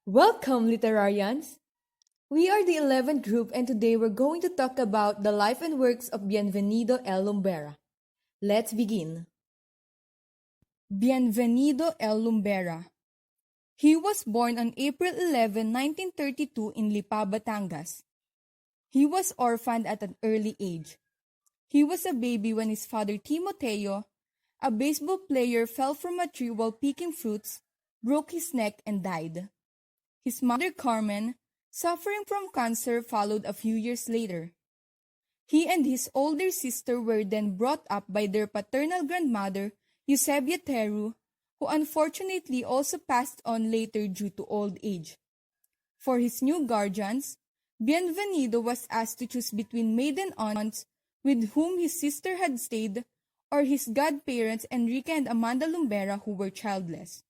Welcome, literarians! We are the 11th group, and today we're going to talk about the life and works of Bienvenido L. Lumbera. Let's begin. Bienvenido L. Lumbera. He was born on April 11, 1932 in Lipa, Batangas. He was orphaned at an early age. He was a baby when his father Timoteo, a baseball player, fell from a tree while picking fruits, broke his neck, and died. His mother Carmen, suffering from cancer, followed a few years later. He and his older sister were then brought up by their paternal grandmother, Eusebia Teru, who unfortunately also passed on later due to old age. For his new guardians, Bienvenido was asked to choose between maiden aunts with whom his sister had stayed or his godparents Enrique and Amanda Lumbera, who were childless.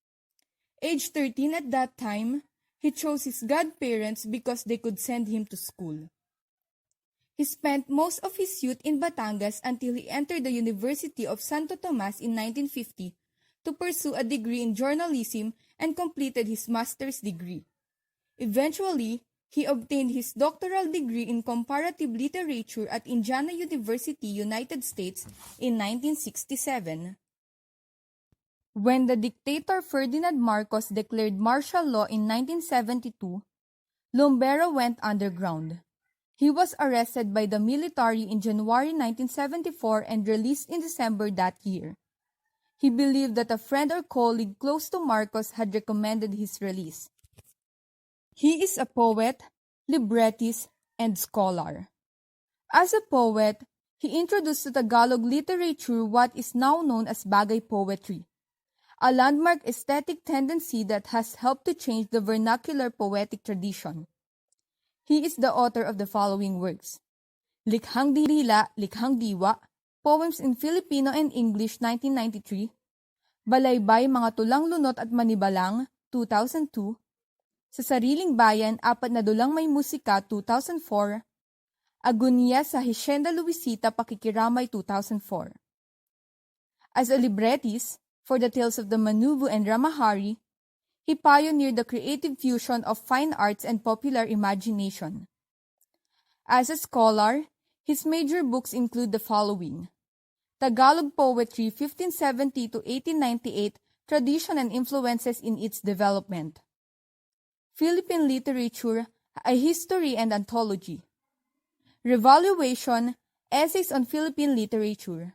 Age 13 at that time, he chose his godparents because they could send him to school. He spent most of his youth in Batangas until he entered the University of Santo Tomas in 1950 to pursue a degree in journalism and completed his master's degree. Eventually, he obtained his doctoral degree in comparative literature at Indiana University, United States in 1967. When the dictator Ferdinand Marcos declared martial law in 1972, Lumbera went underground. He was arrested by the military in January 1974 and released in December that year. He believed that a friend or colleague close to Marcos had recommended his release. He is a poet, librettist, and scholar. As a poet, he introduced to Tagalog literature what is now known as bagay poetry, a landmark aesthetic tendency that has helped to change the vernacular poetic tradition. He is the author of the following works: Likhang Dila, Likhang Diwa, Poems in Filipino and English 1993, Balaybay, Mga Tulang Lunot at Manibalang 2002, Sa Sariling Bayan, Apat na Dulang May Musika 2004, Agonia sa Hacienda Luisita, Pakikiramay 2004. As a librettist, for the tales of the Manubu and Ramahari, he pioneered the creative fusion of fine arts and popular imagination. As a scholar, his major books include the following: Tagalog Poetry 1570 to 1898, Tradition and Influences in its Development. Philippine Literature, A History and Anthology. Revaluation, Essays on Philippine Literature.